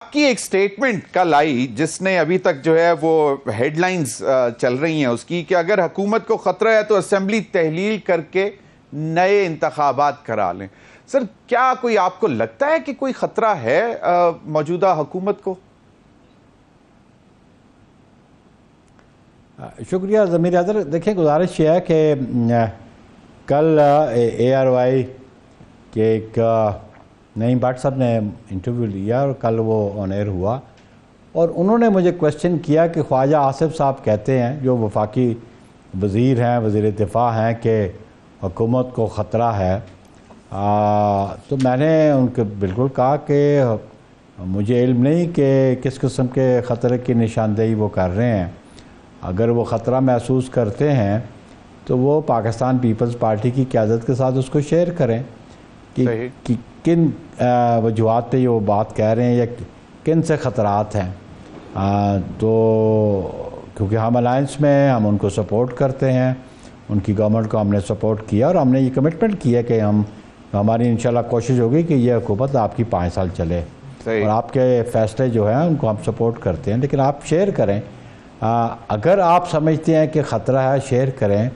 کی ایک سٹیٹمنٹ کل آئی جس نے ابھی تک جو ہے وہ ہیڈ لائنز چل رہی ہیں اس کی کہ اگر حکومت کو خطرہ ہے تو اسمبلی تحلیل کر کے نئے انتخابات کرا لیں. سر کیا کوئی آپ کو لگتا ہے کہ کوئی خطرہ ہے موجودہ حکومت کو؟ شکریہ ضمیر حضر. دیکھیں گزارش یہ ہے کہ کل اے آر وائی کے ایک نعیم بٹ صاحب نے انٹرویو لیا اور کل وہ آن ایئر ہوا اور انہوں نے مجھے کویسچن کیا کہ خواجہ آصف صاحب کہتے ہیں جو وفاقی وزیر ہیں وزیر دفاع ہیں کہ حکومت کو خطرہ ہے. تو میں نے ان کے بالکل کہا کہ مجھے علم نہیں کہ کس قسم کے خطرے کی نشاندہی وہ کر رہے ہیں. اگر وہ خطرہ محسوس کرتے ہیں تو وہ پاکستان پیپلز پارٹی کی قیادت کے ساتھ اس کو شیئر کریں کہ کن وجوہات پہ یہ وہ بات کہہ رہے ہیں یا کن سے خطرات ہیں. تو کیونکہ ہم الائنس میں ہم ان کو سپورٹ کرتے ہیں, ان کی گورنمنٹ کو ہم نے سپورٹ کیا اور ہم نے یہ کمٹمنٹ کیا کہ ہماری انشاءاللہ کوشش ہوگی کہ یہ حکومت آپ کی 5 سال چلے اور آپ کے فیصلے جو ہیں ان کو ہم سپورٹ کرتے ہیں. لیکن آپ شیئر کریں, اگر آپ سمجھتے ہیں کہ خطرہ ہے شیئر کریں.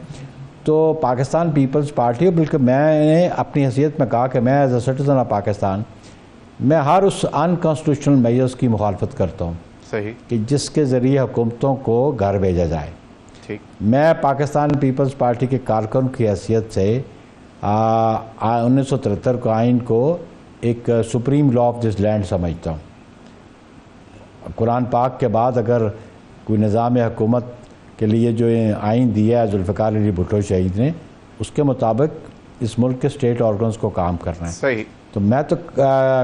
تو پاکستان پیپلز پارٹی, بلکہ میں نے اپنی حیثیت میں کہا کہ میں as a citizen of Pakistan میں ہر اس انکانسٹیٹیوشنل میجرز کی مخالفت کرتا ہوں کہ جس کے ذریعے حکومتوں کو گھر بھیجا جائے. میں پاکستان پیپلز پارٹی کے کارکن کی حیثیت سے 1973 کو آئین کو ایک supreme law of this land سمجھتا ہوں. قرآن پاک کے بعد اگر کوئی نظام حکومت کے لیے جو آئین دیا ہے ذوالفقار علی بھٹو شہید نے, اس کے مطابق اس ملک کے اسٹیٹ آرگنز کو کام کرنا ہے. تو میں تو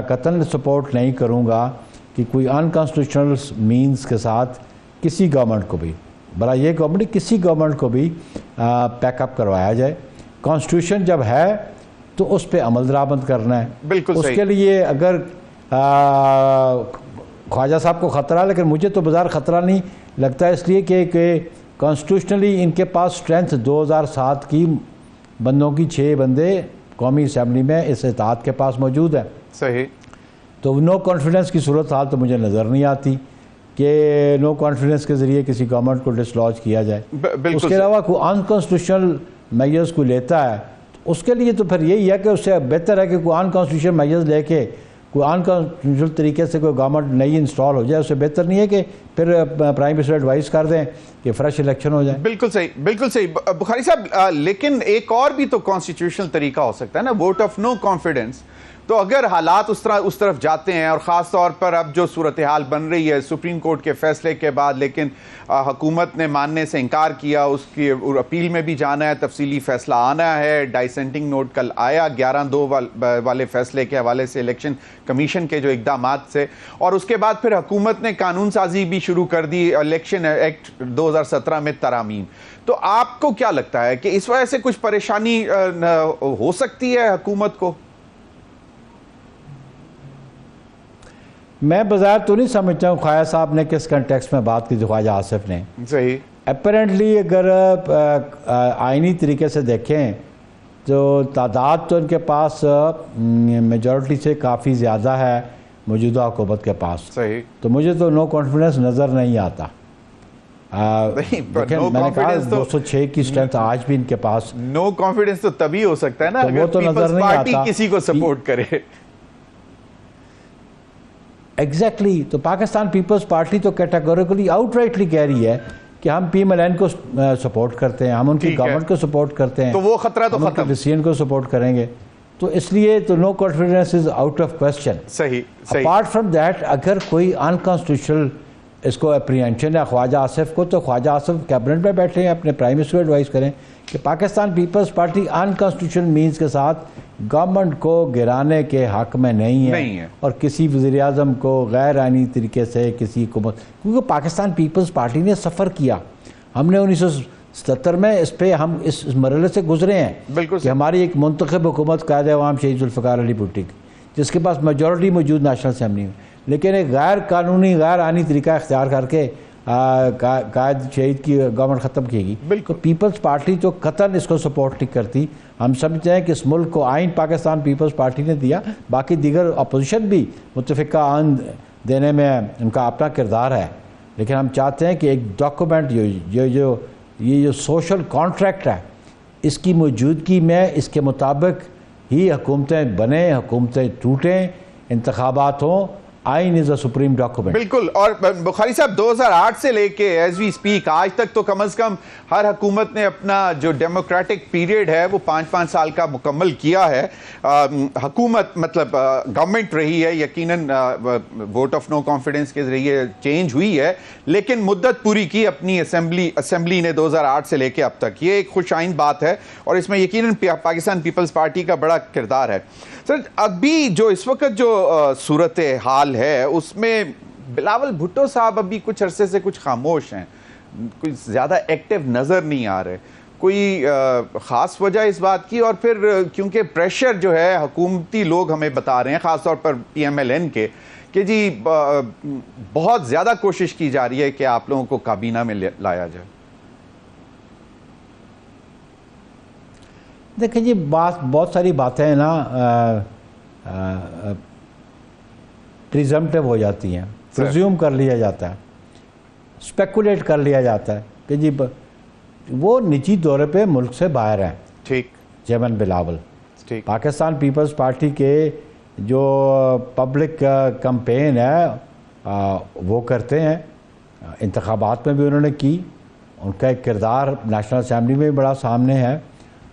قطعاً سپورٹ نہیں کروں گا کہ کوئی انکانسٹیٹیوشنل مینز کے ساتھ کسی گورنمنٹ کو بھی, برا یہ گورنمنٹ کسی گورنمنٹ کو بھی پیک اپ کروایا جائے. کانسٹیٹیوشن جب ہے تو اس پہ عمل درآمد کرنا ہے. بالکل اس کے لیے اگر خواجہ صاحب کو خطرہ, لیکن مجھے تو بظاہر خطرہ نہیں لگتا ہے, اس لیے کہ کانسٹیٹیوشنلی ان کے پاس اسٹرینتھ 2007 کی بندوں کی 6 بندے قومی اسمبلی میں اس اتحاد کے پاس موجود ہیں. صحیح. تو نو کانفیڈنس کی صورتحال تو مجھے نظر نہیں آتی کہ نو کانفیڈنس کے ذریعے کسی گورنمنٹ کو ڈسلوج کیا جائے. اس کے علاوہ کوئی انکانسٹیٹیوشنل میجرز کو لیتا ہے اس کے لیے تو پھر یہی ہے کہ اس سے بہتر ہے کہ کوئی انکانسٹیٹیوشنل میجرز لے کے کوئی انکانسٹیٹیوشنل طریقے سے کوئی گورنمنٹ نئی انسٹال ہو جائے. اس سے بہتر نہیں ہے کہ پھر پرائم منسٹر ایڈوائز کر دیں کہ فریش الیکشن ہو جائے. بالکل صحیح, بالکل صحیح بخاری صاحب. لیکن ایک اور بھی تو کانسٹیٹیوشنل طریقہ ہو سکتا ہے نا, ووٹ آف نو کانفیڈنس. تو اگر حالات اس طرف جاتے ہیں اور خاص طور پر اب جو صورتحال بن رہی ہے سپریم کورٹ کے فیصلے کے بعد, لیکن حکومت نے ماننے سے انکار کیا, اس کی اپیل میں بھی جانا ہے, تفصیلی فیصلہ آنا ہے, ڈائسینٹنگ نوٹ کل آیا 11/2 والے فیصلے کے حوالے سے الیکشن کمیشن کے جو اقدامات سے, اور اس کے بعد پھر حکومت نے قانون سازی بھی شروع کر دی, الیکشن ایکٹ 2017 میں ترامیم. تو آپ کو کیا لگتا ہے کہ اس وجہ سے کچھ پریشانی ہو سکتی ہے حکومت کو؟ میں بظاہر تو نہیں سمجھتا ہوں خواجہ صاحب نے کس کنٹیکسٹ میں بات کی تھی, خواجہ آصف نے. صحیح. اپیرنٹلی اگر آئینی طریقے سے دیکھیں تو تعداد تو ان کے پاس میجورٹی سے کافی زیادہ ہے موجودہ حکومت کے پاس. صحیح. تو مجھے تو نو کانفیڈنس نظر نہیں آتا. میں نے کہا 206 کی اسٹرینتھ آج بھی ان کے پاس. نو کانفیڈنس تو تبھی ہو سکتا ہے نا اگر پیپلز پارٹی کسی کو سپورٹ کرے. ایگزیکٹلی. تو پاکستان پیپلز پارٹی تو کیٹیگوریکلی آؤٹ رائٹلی کہہ رہی ہے کہ ہم پی ایم ایل این کو سپورٹ کرتے ہیں, ہم ان کی گورنمنٹ کو سپورٹ کرتے ہیں, تو وہ خطرہ تو ختم, ڈیسیژن کو سپورٹ کریں گے. تو اس لیے تو no confidence is out of question. صحیح. اپارٹ فرام دیٹ اگر کوئی انکانسٹیٹیوشنل اس کو اپریہنشن ہے خواجہ آصف کو, تو خواجہ آصف کیبنٹ میں بیٹھے ہیں, اپنے پرائم منسٹر ایڈوائز کریں کہ Pakistan Peoples Party unconstitutional means کے ساتھ گورنمنٹ کو گرانے کے حق میں نہیں ہے اور کسی وزیر اعظم کو غیر آئینی طریقے سے کسی حکومت, کیونکہ پاکستان پیپلز پارٹی نے سفر کیا, ہم نے 1977 میں اس پہ ہم اس مرحلے سے گزرے ہیں کہ ہماری ایک منتخب حکومت قائد عوام شہید ذوالفقار علی بھٹو کی, جس کے پاس میجورٹی موجود نیشنل اسمبلی میں, لیکن ایک غیر قانونی غیر آئینی طریقہ اختیار کر کے قائد شہید کی گورنمنٹ ختم کی گئی. بالکل. پیپلز پارٹی تو قطعاً اس کو سپورٹ نہیں کرتی. ہم سمجھتے ہیں کہ اس ملک کو آئین پاکستان پیپلز پارٹی نے دیا, باقی دیگر اپوزیشن بھی متفقہ دینے میں ان کا اپنا کردار ہے، لیکن ہم چاہتے ہیں کہ ایک ڈاکومنٹ یہ جو سوشل کانٹریکٹ ہے، اس کی موجودگی میں اس کے مطابق ہی حکومتیں بنیں، حکومتیں ٹوٹیں، انتخابات ہوں. آئین از اے سپریم ڈاکومنٹ. بالکل. اور بخاری صاحب 2008 سے لے کے ایز وی اسپیک آج تک تو کم از کم ہر حکومت نے اپنا جو ڈیموکریٹک پیریڈ ہے وہ 5 سال کا مکمل کیا ہے. حکومت مطلب گورنمنٹ رہی ہے، یقیناً ووٹ آف نو کانفیڈنس کے ذریعے چینج ہوئی ہے، لیکن مدت پوری کی اپنی اسمبلی نے 2008 سے لے کے اب تک. یہ ایک خوش آئند بات ہے اور اس میں یقیناً پاکستان پیپلز پارٹی کا بڑا کردار ہے. سر ابھی جو اس وقت جو صورت حال ہے اس میں بلاول بھٹو صاحب ابھی کچھ عرصے سے کچھ خاموش ہیں، کوئی زیادہ ایکٹیو نظر نہیں آ رہے. کوئی خاص وجہ اس بات کی؟ اور پھر کیونکہ پریشر جو ہے حکومتی لوگ ہمیں بتا رہے ہیں، خاص طور پر پی ایم ایل این کے، کہ جی بہت زیادہ کوشش کی جا رہی ہے کہ آپ لوگوں کو کابینہ میں لایا جائے. دیکھیں جی، بہت ساری باتیں نا پریزمپٹیو ہو جاتی ہیں، پریزیوم کر لیا جاتا ہے، اسپیکولیٹ کر لیا جاتا ہے کہ جی وہ نجی دورے پہ ملک سے باہر ہیں. ٹھیک. چیئرمین بلاول ٹھیک. پاکستان پیپلز پارٹی کے جو پبلک کمپین ہے وہ کرتے ہیں، انتخابات میں بھی انہوں نے کی، ان کا ایک کردار نیشنل اسمبلی میں بھی بڑا سامنے ہے.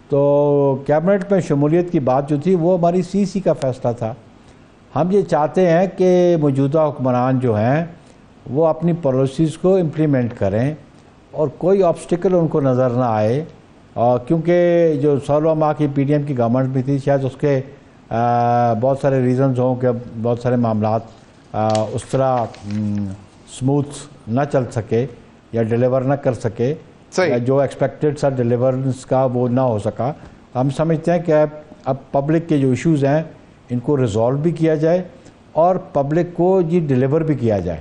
تو کیبنٹ میں شمولیت کی بات جو تھی وہ ہماری سی کا فیصلہ تھا. ہم یہ چاہتے ہیں کہ موجودہ حکمران جو ہیں وہ اپنی پالیسیز کو امپلیمنٹ کریں اور کوئی آبسٹیکل ان کو نظر نہ آئے، کیونکہ جو 16 ماہ کی پی ڈی ایم کی گورنمنٹ بھی تھی، شاید اس کے بہت سارے ریزنز ہوں کہ بہت سارے معاملات اس طرح سموتھ نہ چل سکے یا ڈیلیور نہ کر سکے، جو ایکسپیکٹڈ سا ڈیلیورنس کا وہ نہ ہو سکا. ہم سمجھتے ہیں کہ اب پبلک کے جو ایشوز ہیں ان کو ریزالو بھی کیا جائے اور پبلک کو یہ ڈیلیور بھی کیا جائے.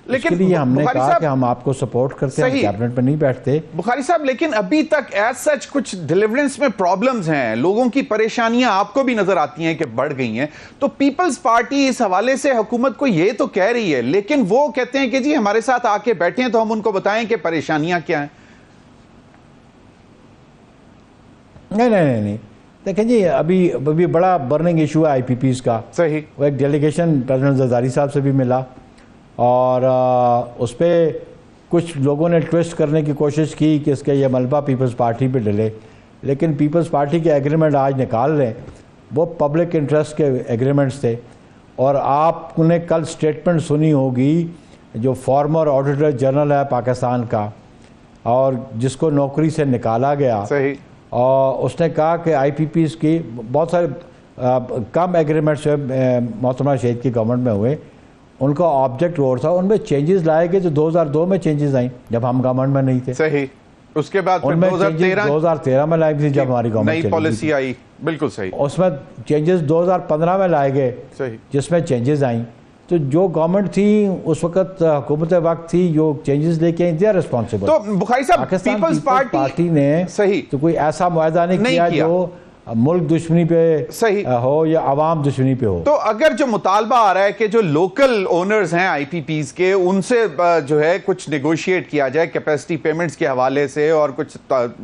لیکن اس کے لیے ہم نے کہا کہ ہم آپ کو سپورٹ کرتے ہیں، کیبنٹ میں نہیں بیٹھتے. بخاری صاحب لیکن ابھی تک ایز سچ کچھ ڈیلیورنس میں پرابلمز ہیں، لوگوں کی پریشانیاں آپ کو بھی نظر آتی ہیں کہ بڑھ گئی ہیں. تو پیپلز پارٹی اس حوالے سے حکومت کو یہ تو کہہ رہی ہے، لیکن وہ کہتے ہیں کہ جی ہمارے ساتھ آ کے بیٹھے ہیں تو ہم ان کو بتائیں کہ پریشانیاں کیا ہیں. نہیں دیکھیں جی، ابھی بڑا برننگ ایشو ہے آئی پی پیز کا. صحیح. وہ ایک ڈیلیگیشن پریزیڈنٹ زرداری صاحب سے بھی ملا اور اس پہ کچھ لوگوں نے ٹویسٹ کرنے کی کوشش کی کہ اس کے یہ ملبہ پیپلز پارٹی پہ ڈلے، لیکن پیپلز پارٹی کے ایگریمنٹ آج نکال لیں، وہ پبلک انٹرسٹ کے ایگریمنٹس تھے. اور آپ نے کل سٹیٹمنٹ سنی ہوگی جو فارمر آڈیٹر جنرل ہے پاکستان کا اور جس کو نوکری سے نکالا گیا. صحیح. اور اس نے کہا کہ آئی پی پیز کی بہت سارے کم ایگریمنٹس محترمہ شہید کی گورنمنٹ میں ہوئے، ان کا آبجیکٹ اور تھا ان میں چینجز لائے گئے جو 2002 میں چینجز آئیں جب ہم گورنمنٹ میں نہیں تھے. صحیح. اس کے بعد 2013 میں لائی تھی جب ہماری گورنمنٹ نئی پالیسی آئی. بالکل صحیح. اس میں چینجز 2015 میں لائے گئے جس میں چینجز آئیں. تو جو گورنمنٹ تھی اس وقت حکومت وقت تھی جو چینجز لے کے آئیں دے آر ریسپانسیبل. تو بخاری صاحب پیپلز پارٹی نے صحیح تو کوئی ایسا معاہدہ نہیں کیا جو ملک دشمنی پہ ہو یا عوام دشمنی پہ ہو. تو اگر جو مطالبہ آ رہا ہے کہ جو لوکل اونرز ہیں آئی پی پیز کے ان سے جو ہے کچھ نیگوشیٹ کیا جائے کیپیسٹی پیمنٹس کے حوالے سے اور کچھ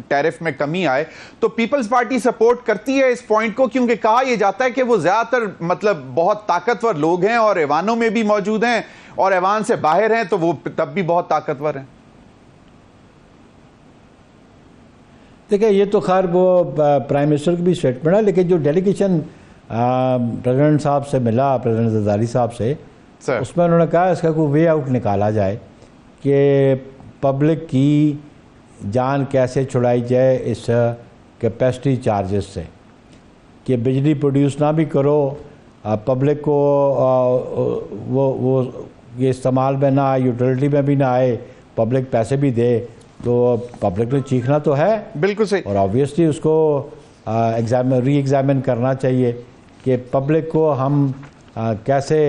ٹیرف میں کمی آئے، تو پیپلز پارٹی سپورٹ کرتی ہے اس پوائنٹ کو، کیونکہ کہا یہ جاتا ہے کہ وہ زیادہ تر مطلب بہت طاقتور لوگ ہیں اور ایوانوں میں بھی موجود ہیں اور ایوان سے باہر ہیں تو وہ تب بھی بہت طاقتور ہیں. دیکھیں یہ تو خیر وہ پرائم منسٹر کی بھی اسٹیٹمنٹ ہے، لیکن جو ڈیلیگیشن پریزیڈنٹ صاحب سے ملا، پریزیڈنٹ زرداری صاحب سے، اس میں انہوں نے کہا اس کا کوئی وے آؤٹ نکالا جائے کہ پبلک کی جان کیسے چھڑائی جائے اس کیپیسٹی چارجز سے، کہ بجلی پروڈیوس نہ بھی کرو، پبلک کو وہ یہ استعمال میں نہ آئے، یوٹیلٹی میں بھی نہ آئے، پبلک پیسے بھی دے، تو پبلک نے چیخنا تو ہے. بالکل صحیح. اور آبویسلی اس کو ری ایگزامن کرنا چاہیے کہ پبلک کو ہم کیسے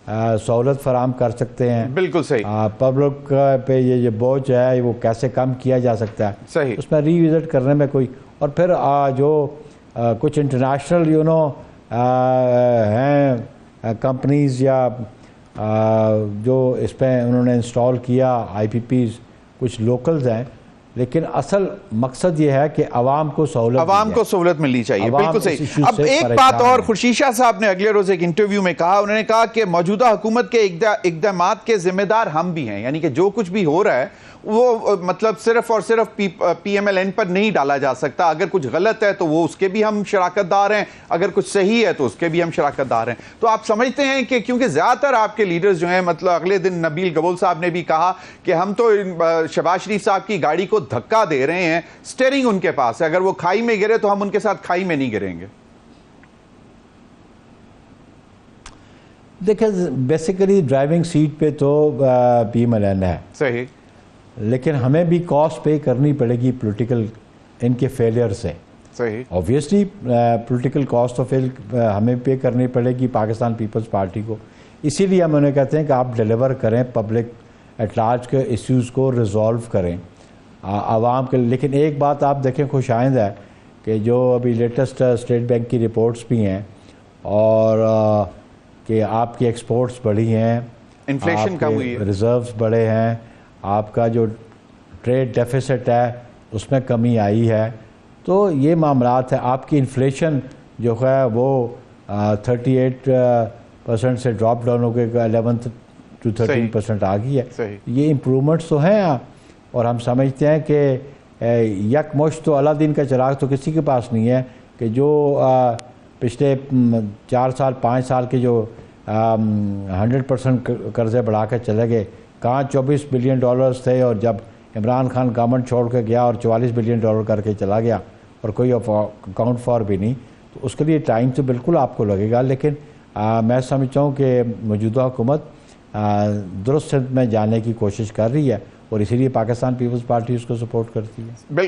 سہولت فراہم کر سکتے ہیں. بالکل صحیح. پبلک پہ یہ بوجھ ہے وہ کیسے کم کیا جا سکتا ہے. صحیح. اس میں ری وزٹ کرنے میں کوئی، اور پھر جو کچھ انٹرنیشنل ہیں کمپنیز یا جو اس پہ انہوں نے انسٹال کیا IPPs کچھ لوکلز ہیں، لیکن اصل مقصد یہ ہے کہ عوام کو سہولت ملنی چاہیے. بالکل صحیح. اب ایک بات اور خورشید شاہ صاحب نے اگلے روز ایک انٹرویو میں کہا، انہوں نے کہا کہ موجودہ حکومت کے اقدامات کے ذمہ دار ہم بھی ہیں، یعنی کہ جو کچھ بھی ہو رہا ہے وہ مطلب صرف اور صرف PMLN پر نہیں ڈالا جا سکتا. اگر کچھ غلط ہے تو وہ اس کے بھی ہم شراکت دار ہیں، اگر کچھ صحیح ہے تو اس کے بھی ہم شراکت دار ہیں. تو آپ سمجھتے ہیں کہ کیونکہ زیادہ تر آپ کے لیڈرز جو ہیں، مطلب اگلے دن نبیل گبول صاحب نے بھی کہا کہ ہم تو شہباز شریف صاحب کی گاڑی کو دھکا دے رہے ہیں، سٹیئرنگ ان کے پاس ہے، اگر وہ کھائی میں گرے تو ہم ان کے ساتھ کھائی میں نہیں گریں گے. دیکھیں بیسیکلی ڈرائیونگ سیٹ پہ تو PMLN ہے صحیح، لیکن ہمیں بھی کاسٹ پے کرنی پڑے گی پولیٹیکل ان کے فیلئر سے. صحیح، اوبویسلی پولیٹیکل کاسٹ آف فیل ہمیں پے کرنی پڑے گی پاکستان پیپلز پارٹی کو. اسی لیے ہم انہیں کہتے ہیں کہ آپ ڈیلیور کریں، پبلک ایٹ لارج کے ایشوز کو ریزالو کریں عوام کے. لیکن ایک بات آپ دیکھیں خوش آئند ہے کہ جو ابھی لیٹسٹ اسٹیٹ بینک کی رپورٹس بھی ہیں، اور کہ آپ کی ایکسپورٹس بڑھی ہیں، انفلیشن کم ہوئی ہے، ریزروز بڑے ہیں، آپ کا جو ٹریڈ ڈیفیسٹ ہے اس میں کمی آئی ہے. تو یہ معاملات ہیں. آپ کی انفلیشن جو ہے وہ 38% سے ڈراپ ڈاؤن ہو کے 11 to 13% آ گئی ہے. یہ امپرومنٹس تو ہیں، اور ہم سمجھتے ہیں کہ یک مشت تو اللہ دین کا چراغ تو کسی کے پاس نہیں ہے کہ جو پچھلے 4 سال 5 سال کے جو 100% قرضے بڑھا کے چلے گئے. کہاں $24 بلین تھے، اور جب عمران خان گورنمنٹ چھوڑ کے گیا اور $44 بلین کر کے چلا گیا اور کوئی اکاؤنٹ فار بھی نہیں، تو اس کے لیے ٹائم تو بالکل آپ کو لگے گا. لیکن میں سمجھتا ہوں کہ موجودہ حکومت درست سمت میں جانے کی کوشش کر رہی ہے، اور اسی لیے پاکستان پیپلز پارٹی اس کو سپورٹ کرتی ہے.